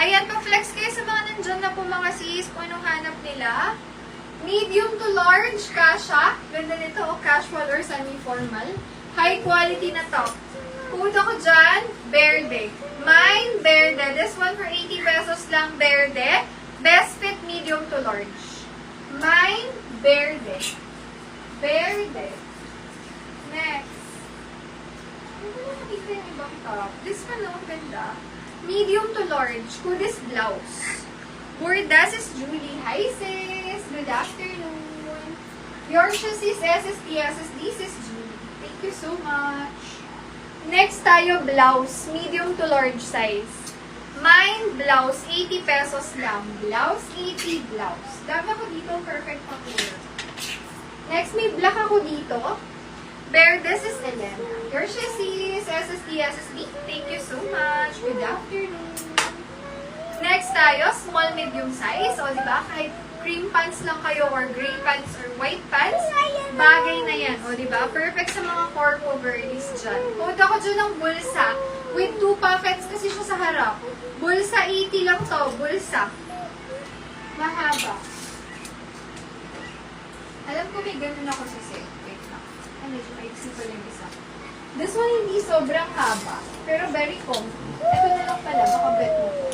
Ayan, pa-flex kayo sa mga nandyan na po mga sis, kung anong hanap nila. Medium to large, kasha. Ganda nito, casual or semi-formal. High quality na top. Code ako dyan, Verde. Mine, Verde. This one for 80 pesos lang, Verde. Best fit, medium to large. Mine, Verde. Verde. Next. Hindi ko nakita yung ibang top. This one, oh, ganda. Medium to large. Kudis blouse. Bordas is Julie. Hi, sis. Good afternoon. Yours is SSD. This is Julie. Thank you so much. Next tayo, blouse. Medium to large size. Mine, blouse. 80 pesos lang. Blouse, 80 blouse. Dami ako dito. Perfect pa color. Next, may black ako dito. Verdes is Elena. Yours is SSD. Thank you so much. Good afternoon. Next tayo, small, medium size. O, diba? Kahit cream pants lang kayo or gray pants or white pants, bagay na yan. O, diba? Perfect sa mga corpo girlies dyan. Code ako dyan ng bulsa with 2 pockets kasi siya sa harap. Bulsa, 80 lang to. Bulsa. Mahaba. Alam ko may ganun ako sa set. Wait lang. Ay, medyo maiksi ko lang isa. This one hindi sobrang haba, pero very comfy. Ito na lang pala, baka bet mo to.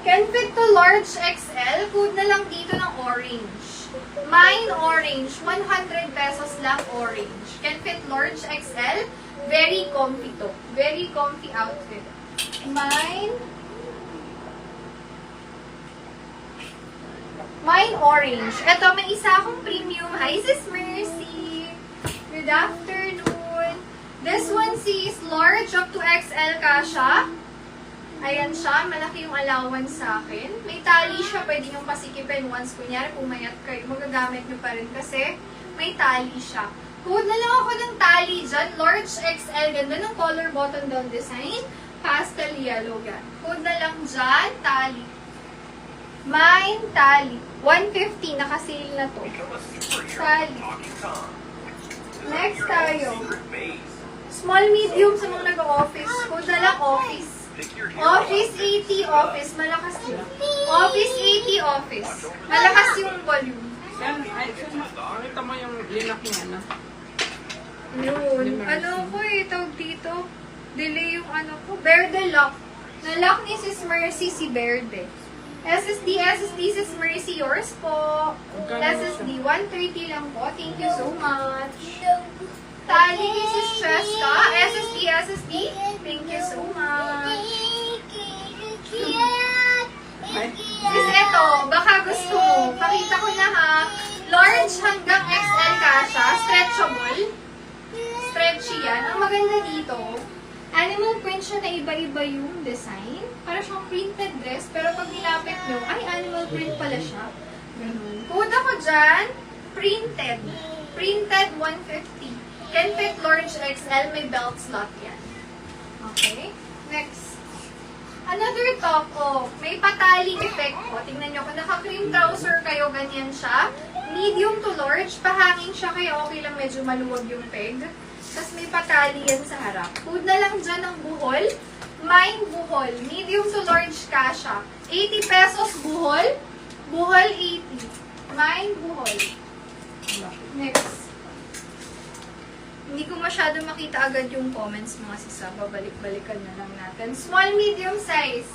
Can fit to large XL. Code na lang dito ng orange. Mine orange. 100 pesos lang orange. Can fit large XL. Very comfy to. Very comfy outfit. Mine orange. Ito, may isa akong premium. Hi, Sis Mercy. Good afternoon. This one sis, large up to XL kasha. Ayan siya, malaki yung allowance sa akin. May tali siya, pwede nyo pasikipin once. Kunyari, pumayat kayo, magagamit nyo pa rin kasi may tali siya. Code na lang ako ng tali dyan. Large XL, ganda ng collar button down design. Pastel yellow yan. Code na lang dyan, tali. Mine, tali. 150, naka-sale na to. Tali. Next tayo. Small, medium sa mga nag-office. Code na lang office. Office 80, office. Malakas yun. Office 80, office. Malakas yung volume. Nakita mo yung linak niya na. Yun. Ano ko eh, tawag dito. Delay yung ano ko. Verde lock. Na-lock ni Sis Mercy si Verde. SSD, Sis Mercy, yours po. SSD, 130 lang po. Thank you so much. Tali ni Sis Cheska. SSD. Thank you so much. Sis, eto, baka gusto mo. Pakita ko na ha. Large hanggang XL kasha. Stretchable. Stretchy yan. Ang maganda dito, animal print siya na iba-iba yung design. Para siyang printed dress. Pero pag nilapit nyo, ay animal print pala siya. Ganun. Code ako dyan, printed. Printed 150. Can fit large XL, may belt slot yan. Okay? Next. Another top, oh, may patali effect po. Tingnan nyo, kung naka-cream trouser kayo, ganyan siya. Medium to large, pahangin siya, kaya okay lang medyo maluwag yung peg. Tapos may patali yan sa harap. Food na lang dyan ng buhol. Mine buhol. Medium to large kasha. 80 pesos buhol. Buhol 80. Mine buhol. Next. Hindi ko masyado makita agad yung comments mga sisa. Babalik-balikan na lang natin. Small, medium size.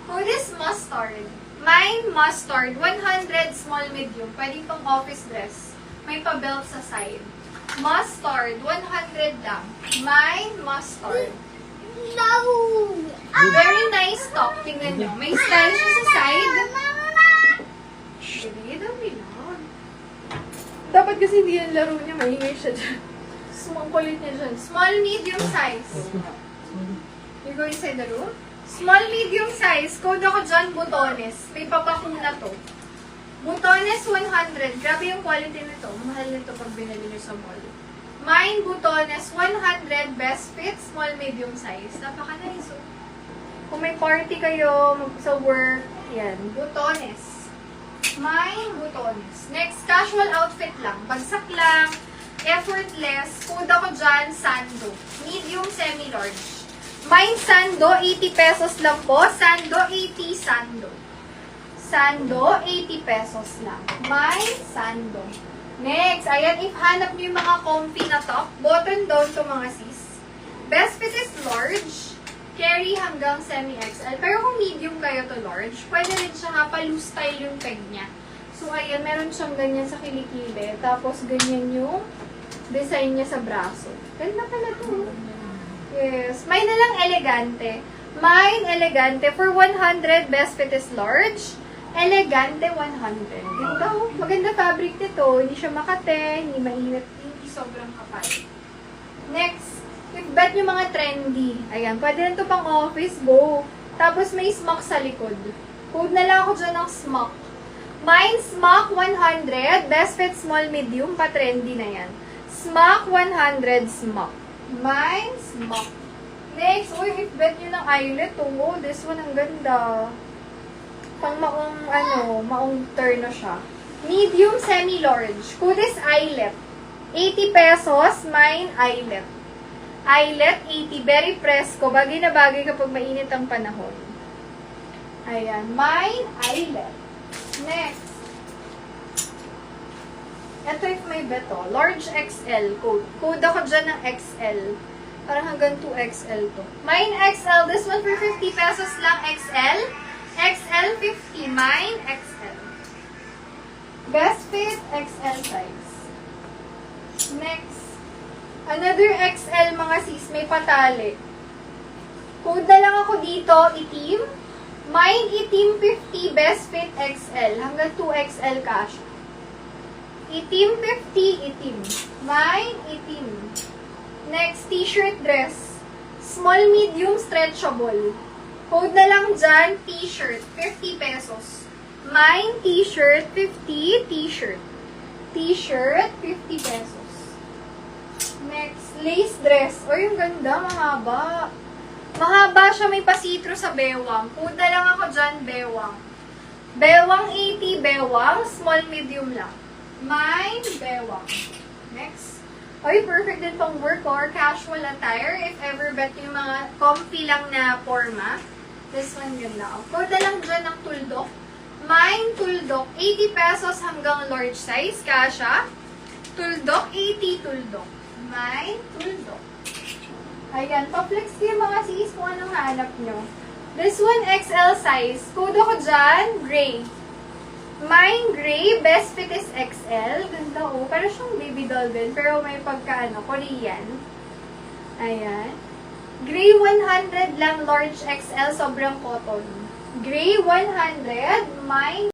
Food is mustard. Mine mustard. 100 small, medium. Pwede pang office dress. May pa-belt sa side. Mustard. 100 lang. Mine mustard. No! Very nice top. Tingnan nyo. May style siya sa side. Sige, dami lang. Dapat kasi hindi yan laro niya. Maingay siya dyan. Small kulit niya dyan. Small, medium size. You go inside the room? Small, medium size. Code ako dyan, butones. May papakuna to. Butones 100. Grabe yung quality nito. Mahal nito pag binili nyo sa mall. Mine, butones 100. Best fit, small, medium size. Napaka-nice. Oh. Kung may party kayo sa work, yan. Butones. Mine, butones. Next, casual outfit lang. Bagsak lang. Effortless. Code ako dyan, sando. Medium, semi-large. Mine Sando, 80 pesos lang po. Sando, 80 Sando. Sando, 80 pesos lang. Mine Sando. Next, ayan, if hanap niyo yung mga comfy na top, button down to mga sis. Best fit is large. Carry hanggang semi-XL. Pero kung medium kayo to large, pwede rin siya nga pa loose style yung peg niya. So, ayan, meron siyang ganyan sa kilikili. Tapos, ganyan yung design niya sa braso. Ganda pala to. Yes. Mine na lang elegante. Mine elegante. For 100, best fit is large. Elegante 100. Ganda oh. Maganda fabric nito. Hindi siya makate, hindi mainit, hindi sobrang kapal. Next, if bet nyo mga trendy. Ayan, pwede na ito pang office, go. Tapos may smock sa likod. Code na lang ako dyan ng smock. Mine smock 100. Best fit small medium. Pa-trendy na yan. Smock 100 smock. Mine smock. Next, uy, if bet nyo ng eyelet, oh, this one ang ganda. Pang maong, maong turn na siya. Medium, semi-large. Code is eyelet. 80 pesos, mine eyelet. Eyelet, 80. Very presko. Bagay na bagay kapag mainit ang panahon. Ayan. Mine eyelet. Next. Ito if may beto. Large XL code. Code ako dyan ng XL. Parang hanggang 2XL to. Mine XL. This one for 50 pesos lang XL. XL 50. Mine XL. Best fit XL size. Next. Another XL mga sis. May patali. Code na lang ako dito. Itim. Mine itim 50. Best fit XL. Hanggang 2XL cash. Itim 50. Itim. Mine itim. Next. T-shirt dress. Small, medium, stretchable. Code na lang dyan, t-shirt, 50 pesos. Mine, t-shirt, 50, t-shirt. T-shirt, 50 pesos. Next, lace dress. O, yung ganda, mahaba. Mahaba siya, may pasitro sa bewang. Code na lang ako dyan, bewang. Bewang 80, bewang, small, medium lang. Mine, bewang. Next. Oy, perfect din pang work or casual attire. If ever bet yung mga comfy lang na forma. This one ganda. Code na lang dyan ng tuldok. Mine tuldok. 80 pesos hanggang large size. Kasha. Tuldok. 80 tuldok. Mine tuldok. Ayan. Pa-flex kayo mga sis kung anong hanap nyo. This one XL size. Code ako dyan. Gray. Mine gray, best fit is XL. Ganda oh. Parang siyang baby doll din. Pero may pagka Korean. Ayan. Gray 100 lang, large XL, sobrang cotton. Gray 100, mine